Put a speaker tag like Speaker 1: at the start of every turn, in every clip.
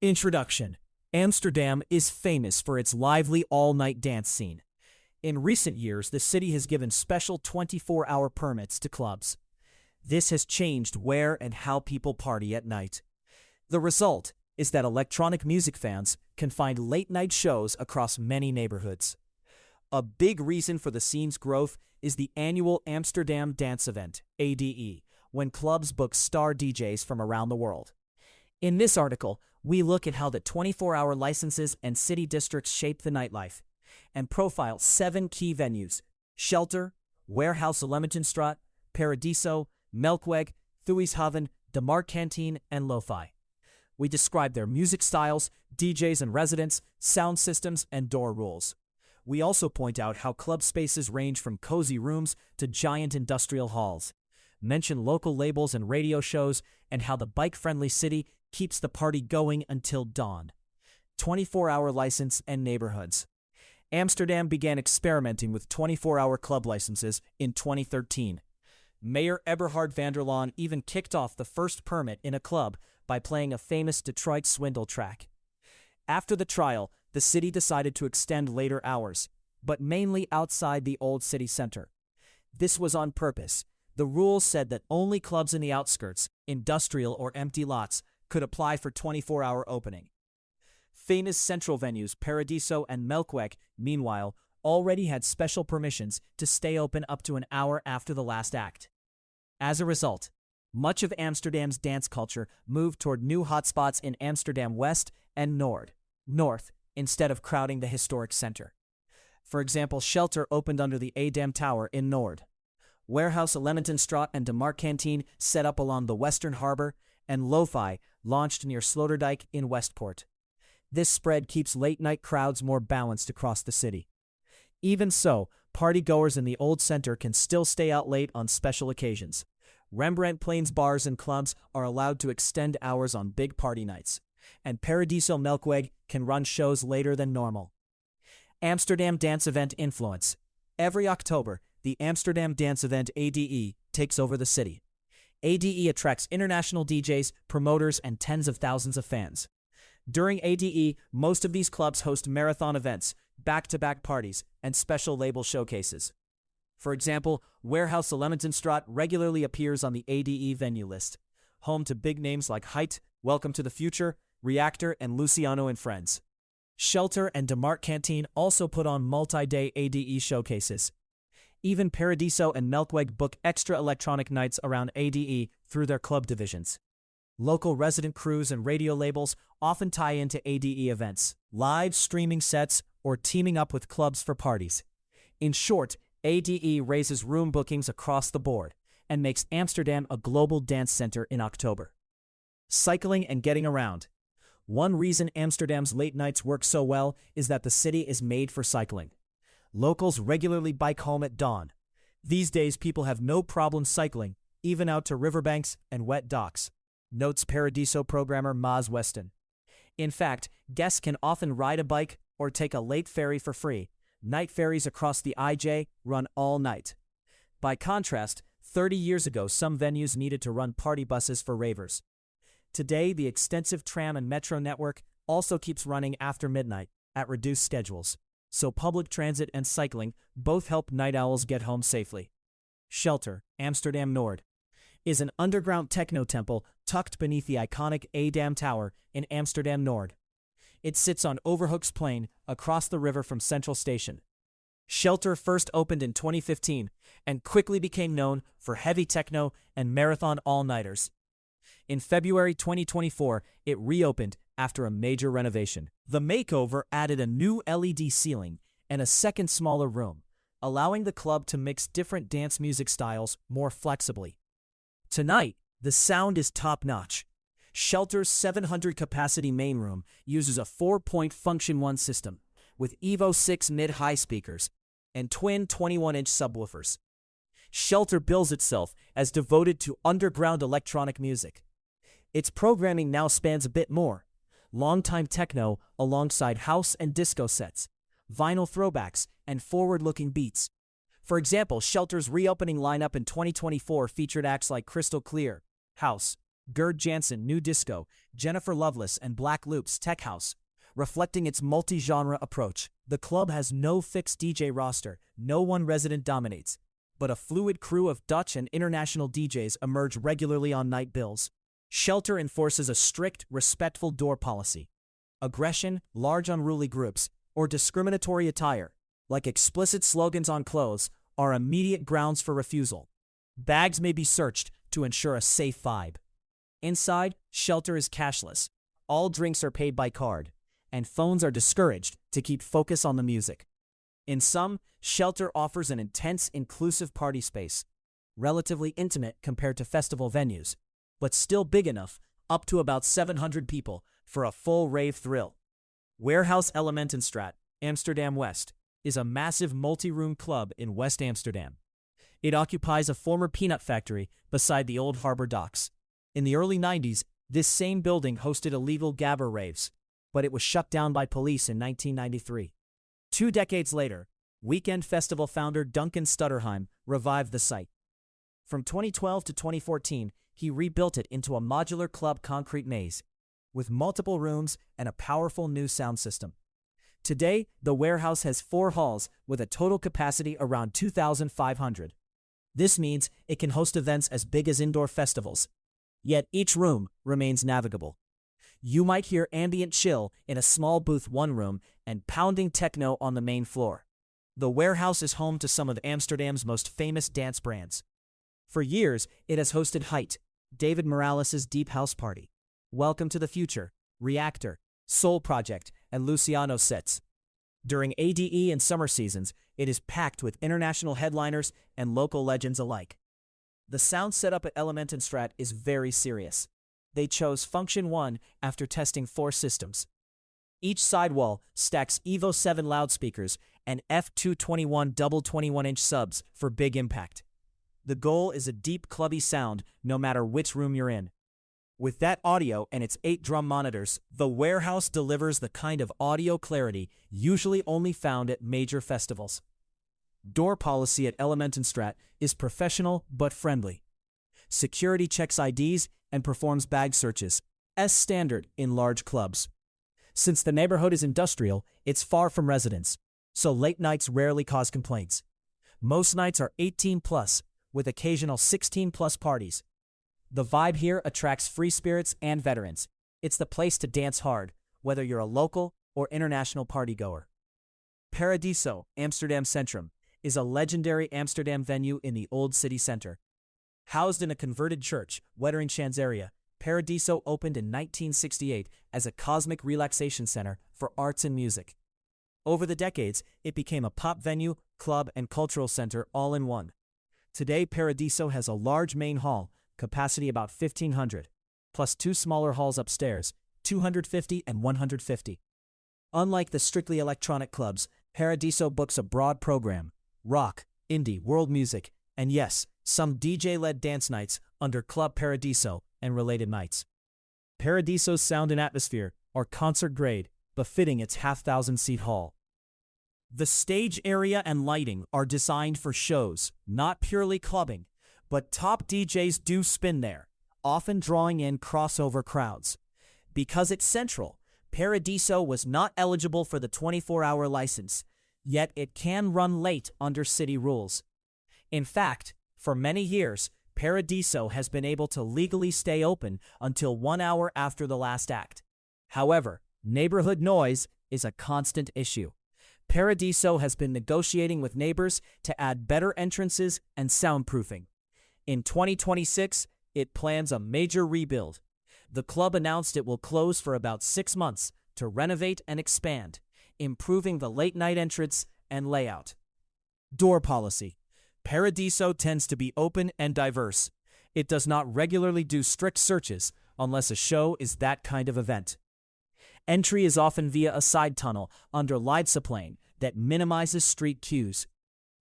Speaker 1: Introduction. Amsterdam is famous for its lively all-night dance scene. In recent years, the city has given special 24-hour permits to clubs. This has changed where and how people party at night. The result is that electronic music fans can find late-night shows across many neighborhoods. A big reason for the scene's growth is the annual Amsterdam Dance Event, ADE, when clubs book star DJs from around the world. In this article, we look at how the 24-hour licenses and city districts shape the nightlife, and profile 7 key venues: Shelter, Warehouse Elementenstraat, Paradiso, Melkweg, Thuishaven, De Marktkantine, and Lo-Fi. We describe their music styles, DJs and residents, sound systems, and door rules. We also point out how club spaces range from cozy rooms to giant industrial halls, mention local labels and radio shows, and how the bike-friendly city keeps the party going until dawn. 24-hour license and neighborhoods. Amsterdam began experimenting with 24-hour club licenses in 2013. Mayor Eberhard van der Laan even kicked off the first permit in a club by playing a famous Detroit swindle track. After the trial, the city decided to extend later hours, but mainly outside the old city center. This was on purpose. The rules said that only clubs in the outskirts, industrial or empty lots, could apply for 24-hour opening. Famous central venues Paradiso and Melkweg, meanwhile, already had special permissions to stay open up to an hour after the last act. As a result, much of Amsterdam's dance culture moved toward new hotspots in Amsterdam West and North, instead of crowding the historic center. For example, Shelter opened under the Edam Tower in Noord. Warehouse Elementenstraat and De Marktkantine set up along the Western Harbor, and Lo-Fi launched near Sloterdijk in Westport. This spread keeps late-night crowds more balanced across the city. Even so, partygoers in the old center can still stay out late on special occasions. Rembrandtpleins bars and clubs are allowed to extend hours on big party nights, and Paradiso Melkweg can run shows later than normal. Amsterdam Dance Event influence. Every October, the Amsterdam Dance Event ADE takes over the city. ADE attracts international DJs, promoters, and tens of thousands of fans. During ADE, most of these clubs host marathon events, back-to-back parties, and special label showcases. For example, Warehouse Elementenstraat regularly appears on the ADE venue list, home to big names like Height, Welcome to the Future, Reactor, and Luciano and Friends. Shelter and De Marktkantine also put on multi-day ADE showcases. Even Paradiso and Melkweg book extra electronic nights around ADE through their club divisions. Local resident crews and radio labels often tie into ADE events, live streaming sets, or teaming up with clubs for parties. In short, ADE raises room bookings across the board and makes Amsterdam a global dance center in October. Cycling and getting around. One reason Amsterdam's late nights work so well is that the city is made for cycling. Locals regularly bike home at dawn. These days, people have no problem cycling, even out to riverbanks and wet docks, notes Paradiso programmer Maas Weston. In fact, guests can often ride a bike or take a late ferry for free. Night ferries across the IJ run all night. By contrast, 30 years ago, some venues needed to run party buses for ravers. Today, the extensive tram and metro network also keeps running after midnight at reduced schedules, so public transit and cycling both help night owls get home safely. Shelter, Amsterdam Noord, is an underground techno-temple tucked beneath the iconic Edam Tower in Amsterdam Noord. It sits on Overhoeksplein across the river from Central Station. Shelter first opened in 2015 and quickly became known for heavy techno and marathon all-nighters. In February 2024, it reopened after a major renovation. The makeover added a new LED ceiling and a second smaller room, allowing the club to mix different dance music styles more flexibly. Tonight, the sound is top-notch. Shelter's 700-capacity main room uses a 4-point Function 1 system with Evo 6 mid-high speakers and twin 21-inch subwoofers. Shelter bills itself as devoted to underground electronic music. Its programming now spans a bit more: longtime techno alongside house and disco sets, vinyl throwbacks, and forward-looking beats. For example, Shelter's reopening lineup in 2024 featured acts like Crystal Clear, House, Gerd Jansen New Disco, Jennifer Loveless and Black Loops Tech House. Reflecting its multi-genre approach, the club has no fixed DJ roster, no one resident dominates, but a fluid crew of Dutch and international DJs emerge regularly on night bills. Shelter enforces a strict, respectful door policy. Aggression, large unruly groups, or discriminatory attire, like explicit slogans on clothes, are immediate grounds for refusal. Bags may be searched to ensure a safe vibe. Inside, Shelter is cashless. All drinks are paid by card, and phones are discouraged to keep focus on the music. In sum, Shelter offers an intense, inclusive party space, relatively intimate compared to festival venues, but still big enough, up to about 700 people, for a full rave thrill. Warehouse Elementenstraat, Amsterdam West, is a massive multi-room club in West Amsterdam. It occupies a former peanut factory beside the old harbor docks. In the early 90s, this same building hosted illegal gabber raves, but it was shut down by police in 1993. 2 decades later, Weekend Festival founder Duncan Stutterheim revived the site. From 2012 to 2014, he rebuilt it into a modular club concrete maze, with multiple rooms and a powerful new sound system. Today, the warehouse has 4 halls with a total capacity around 2,500. This means it can host events as big as indoor festivals, yet each room remains navigable. You might hear ambient chill in a small booth 1 room and pounding techno on the main floor. The warehouse is home to some of Amsterdam's most famous dance brands. For years, it has hosted Height, David Morales' Deep House Party, Welcome to the Future, Reactor, Soul Project, and Luciano sets. During ADE and summer seasons, it is packed with international headliners and local legends alike. The sound setup at Elementenstraat is very serious. They chose Function 1 after testing 4 systems. Each sidewall stacks Evo 7 loudspeakers and F221 double 21-inch subs for big impact. The goal is a deep clubby sound no matter which room you're in. With that audio and its 8 drum monitors, the warehouse delivers the kind of audio clarity usually only found at major festivals. Door policy at Elementenstraat is professional but friendly. Security checks IDs and performs bag searches, as standard in large clubs. Since the neighborhood is industrial, it's far from residents, so late nights rarely cause complaints. Most nights are 18 plus, with occasional 16 plus parties. The vibe here attracts free spirits and veterans. It's the place to dance hard, whether you're a local or international partygoer. Paradiso, Amsterdam Centrum, is a legendary Amsterdam venue in the old city center. Housed in a converted church, Wetteringschans, Paradiso opened in 1968 as a cosmic relaxation center for arts and music. Over the decades, it became a pop venue, club, and cultural center all in one. Today, Paradiso has a large main hall, capacity about 1,500, plus 2 smaller halls upstairs, 250 and 150. Unlike the strictly electronic clubs, Paradiso books a broad program: rock, indie, world music, and yes, some DJ-led dance nights under Club Paradiso and related nights. Paradiso's sound and atmosphere are concert-grade, befitting its 5,000-seat hall. The stage area and lighting are designed for shows, not purely clubbing, but top DJs do spin there, often drawing in crossover crowds. Because it's central, Paradiso was not eligible for the 24-hour license, yet it can run late under city rules. In fact, for many years, Paradiso has been able to legally stay open until 1 hour after the last act. However, neighborhood noise is a constant issue. Paradiso has been negotiating with neighbors to add better entrances and soundproofing. In 2026, it plans a major rebuild. The club announced it will close for about 6 months to renovate and expand, improving the late-night entrance and layout. Door policy. Paradiso tends to be open and diverse. It does not regularly do strict searches unless a show is that kind of event. Entry is often via a side tunnel under Leidseplein that minimizes street queues.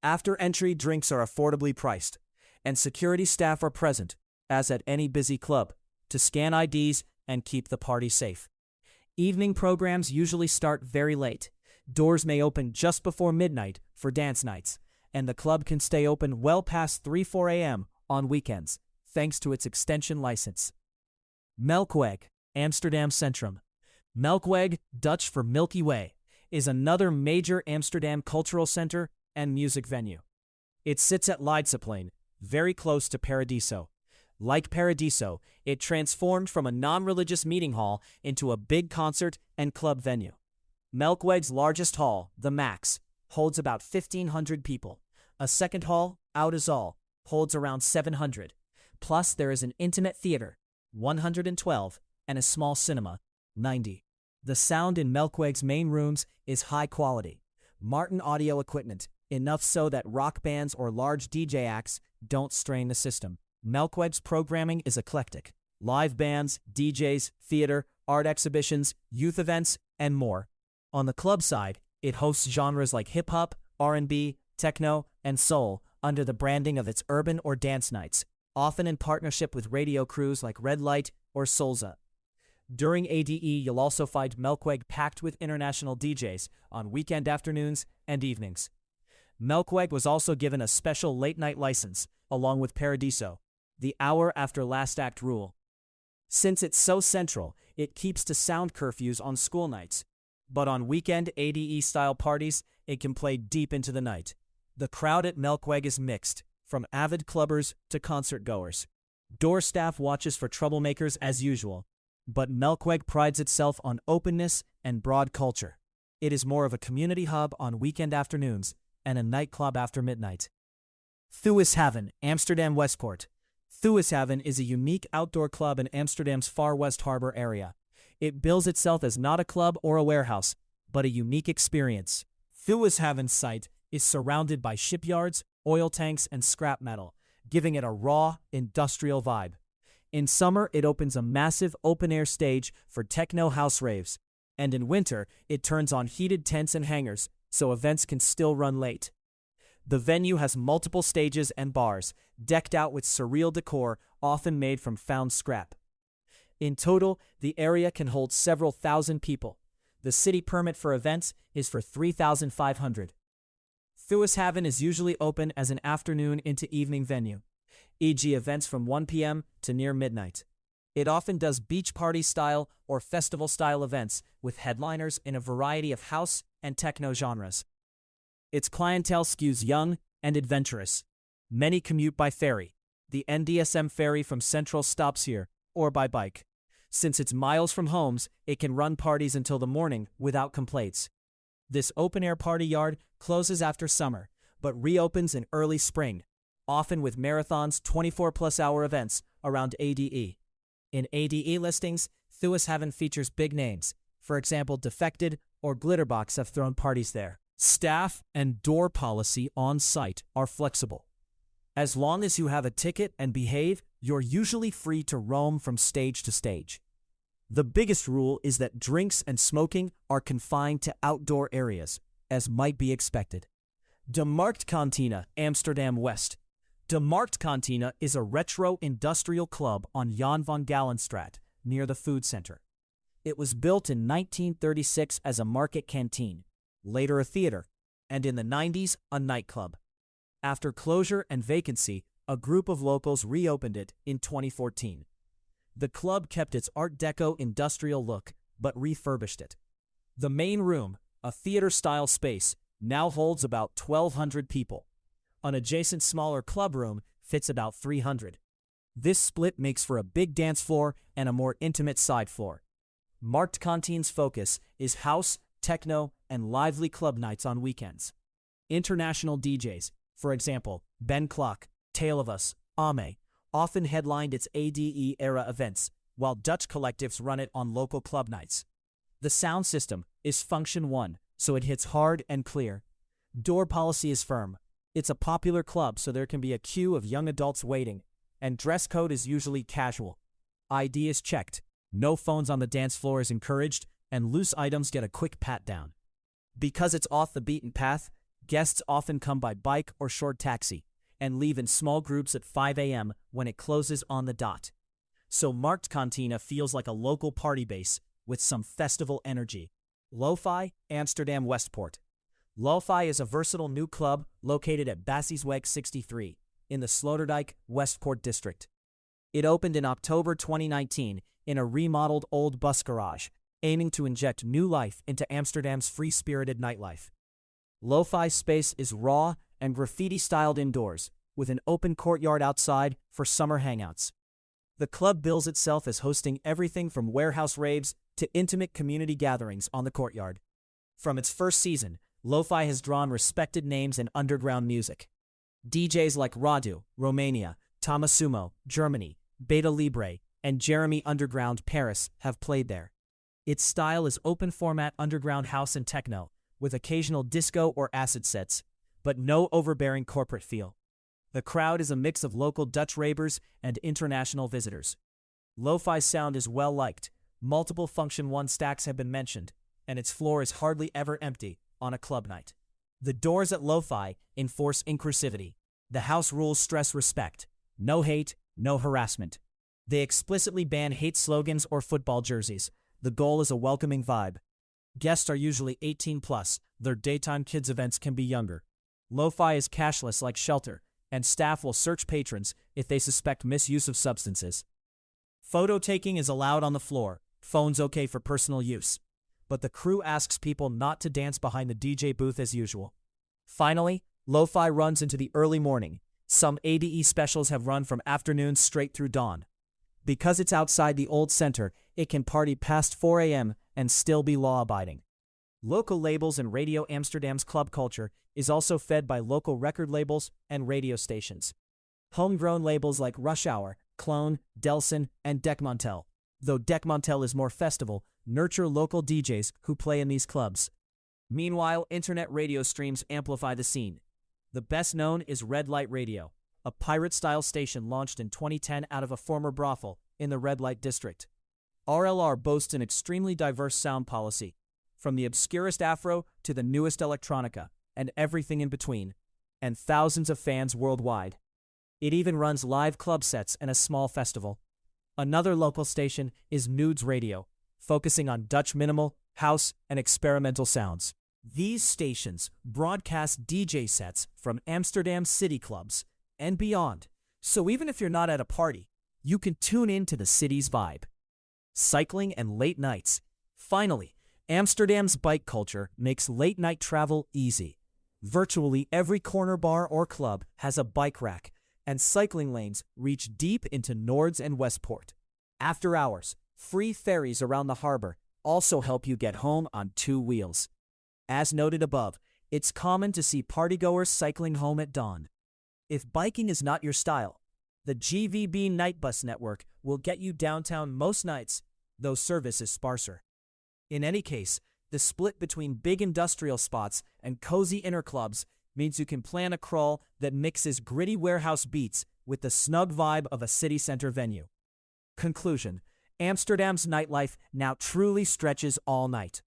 Speaker 1: After entry, drinks are affordably priced, and security staff are present, as at any busy club, to scan IDs and keep the party safe. Evening programs usually start very late. Doors may open just before midnight for dance nights, and the club can stay open well past 3-4 a.m. on weekends, thanks to its extension license. Melkweg, Amsterdam Centrum. Melkweg, Dutch for Milky Way, is another major Amsterdam cultural center and music venue. It sits at Leidseplein, very close to Paradiso. Like Paradiso, it transformed from a non-religious meeting hall into a big concert and club venue. Melkweg's largest hall, the Max, holds about 1,500 people. A second hall, Oudezal, holds around 700. Plus, there is an intimate theater, 112, and a small cinema, 90. The sound in Melkweg's main rooms is high quality. Martin audio equipment, enough so that rock bands or large DJ acts don't strain the system. Melkweg's programming is eclectic. Live bands, DJs, theater, art exhibitions, youth events, and more. On the club side, it hosts genres like hip-hop, R&B, techno, and soul under the branding of its urban or dance nights, often in partnership with radio crews like Red Light or Solza. During ADE, you'll also find Melkweg packed with international DJs on weekend afternoons and evenings. Melkweg was also given a special late-night license, along with Paradiso, the hour after last act rule. Since it's so central, it keeps to sound curfews on school nights. But on weekend ADE-style parties, it can play deep into the night. The crowd at Melkweg is mixed, from avid clubbers to concert-goers. Door staff watches for troublemakers as usual, but Melkweg prides itself on openness and broad culture. It is more of a community hub on weekend afternoons and a nightclub after midnight. Thuishaven, Amsterdam Westport. Thuishaven is a unique outdoor club in Amsterdam's far west harbor area. It bills itself as not a club or a warehouse, but a unique experience. Thuishaven's site is surrounded by shipyards, oil tanks, and scrap metal, giving it a raw, industrial vibe. In summer, it opens a massive open-air stage for techno house raves, and in winter, it turns on heated tents and hangars, so events can still run late. The venue has multiple stages and bars, decked out with surreal decor, often made from found scrap. In total, the area can hold several thousand people. The city permit for events is for 3,500. Thuishaven is usually open as an afternoon into evening venue, e.g. events from 1 p.m. to near midnight. It often does beach party-style or festival-style events with headliners in a variety of house and techno genres. Its clientele skews young and adventurous. Many commute by ferry. The NDSM ferry from Central stops here, or by bike. Since it's miles from homes, it can run parties until the morning without complaints. This open-air party yard closes after summer, but reopens in early spring, often with marathons 24-plus hour events around ADE. In ADE listings, Thuishaven features big names. For example, Defected or Glitterbox have thrown parties there. Staff and door policy on site are flexible. As long as you have a ticket and behave, you're usually free to roam from stage to stage. The biggest rule is that drinks and smoking are confined to outdoor areas, as might be expected. De Marktkantine, Amsterdam West. De Marktkantine is a retro industrial club on Jan van Galenstraat, near the food center. It was built in 1936 as a market canteen, later a theater, and in the 90s, a nightclub. After closure and vacancy, a group of locals reopened it in 2014. The club kept its Art Deco industrial look, but refurbished it. The main room, a theater-style space, now holds about 1,200 people. An adjacent smaller club room fits about 300. This split makes for a big dance floor and a more intimate side floor. Marktkantine's focus is house, techno, and lively club nights on weekends. International DJs, for example, Ben Klock, Tale of Us, Ame, often headlined its ADE-era events, while Dutch collectives run it on local club nights. The sound system is Function 1, so it hits hard and clear. Door policy is firm. It's a popular club, so there can be a queue of young adults waiting, and dress code is usually casual. ID is checked, no phones on the dance floor is encouraged, and loose items get a quick pat-down. Because it's off the beaten path, guests often come by bike or short taxi, and leave in small groups at 5 a.m. when it closes on the dot. So Marktkantine feels like a local party base with some festival energy. Lo-Fi, Amsterdam Westport. Lo-Fi is a versatile new club located at Bassiesweg 63 in the Sloterdijk, Westport district. It opened in October 2019 in a remodeled old bus garage, aiming to inject new life into Amsterdam's free-spirited nightlife. Lo-fi space is raw and graffiti-styled indoors, with an open courtyard outside for summer hangouts. The club bills itself as hosting everything from warehouse raves to intimate community gatherings on the courtyard. From its first season, Lo-fi has drawn respected names in underground music. DJs like Radu, Romania, Tomasumo, Germany, Beta Libre, and Jeremy Underground, Paris, have played there. Its style is open-format underground house and techno, with occasional disco or acid sets, but no overbearing corporate feel. The crowd is a mix of local Dutch ravers and international visitors. Lo-fi sound is well-liked. Multiple Function 1 stacks have been mentioned, and its floor is hardly ever empty on a club night. The doors at Lo-fi enforce inclusivity. The house rules stress respect. No hate, no harassment. They explicitly ban hate slogans or football jerseys. The goal is a welcoming vibe. Guests are usually 18 plus. Their daytime kids events can be younger. Lo-fi is cashless like Shelter, and staff will search patrons if they suspect misuse of substances. Photo taking is allowed on the floor. Phones okay for personal use. But the crew asks people not to dance behind the DJ booth as usual. Finally, Lo-fi runs into the early morning. Some ADE specials have run from afternoon straight through dawn. Because it's outside the old center, it can party past 4 a.m. and still be law-abiding. Local labels and Radio Amsterdam's club culture is also fed by local record labels and radio stations. Homegrown labels like Rush Hour, Clone, Delson, and Dekmantel, though Dekmantel is more festival, nurture local DJs who play in these clubs. Meanwhile, internet radio streams amplify the scene. The best known is Red Light Radio, a pirate-style station launched in 2010 out of a former brothel in the Red Light District. RLR boasts an extremely diverse sound policy, from the obscurest Afro to the newest electronica, and everything in between, and thousands of fans worldwide. It even runs live club sets and a small festival. Another local station is Nudes Radio, focusing on Dutch minimal, house, and experimental sounds. These stations broadcast DJ sets from Amsterdam city clubs and beyond, so even if you're not at a party, you can tune in to the city's vibe. Cycling and late nights. Finally, Amsterdam's bike culture makes late-night travel easy. Virtually every corner bar or club has a bike rack, and cycling lanes reach deep into Noords and Westport. After hours, free ferries around the harbor also help you get home on two wheels. As noted above, it's common to see partygoers cycling home at dawn. If biking is not your style, the GVB Night Bus Network will get you downtown most nights, though service is sparser. In any case, the split between big industrial spots and cozy inner clubs means you can plan a crawl that mixes gritty warehouse beats with the snug vibe of a city center venue. Conclusion: Amsterdam's nightlife now truly stretches all night.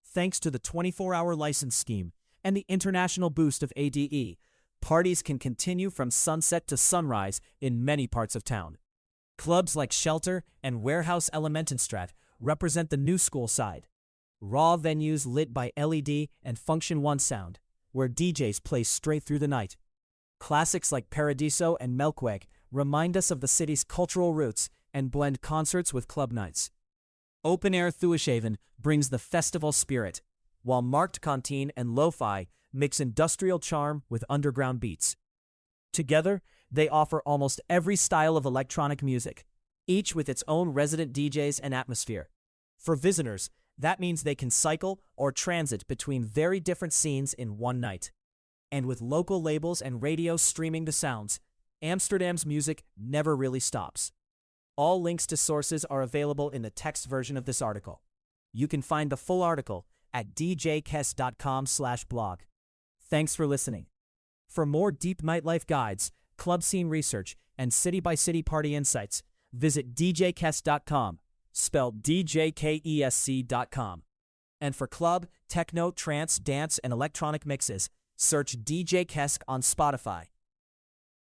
Speaker 1: Thanks to the 24-hour license scheme and the international boost of ADE, parties can continue from sunset to sunrise in many parts of town. Clubs like Shelter and Warehouse Elementenstraat represent the new school side. Raw venues lit by LED and Function 1 sound, where DJs play straight through the night. Classics like Paradiso and Melkweg remind us of the city's cultural roots and blend concerts with club nights. Open Air Thuishaven brings the festival spirit, while Markt Kantine and Lo-fi mix industrial charm with underground beats. Together, they offer almost every style of electronic music, each with its own resident DJs and atmosphere. For visitors, that means they can cycle or transit between very different scenes in one night. And with local labels and radio streaming the sounds, Amsterdam's music never really stops. All links to sources are available in the text version of this article. You can find the full article at djkes.com/blog. Thanks for listening. For more deep nightlife guides, club scene research, and city-by-city party insights, visit djkes.com, spelled djkesc.com. And for club, techno, trance, dance, and electronic mixes, search DJ Kesk on Spotify.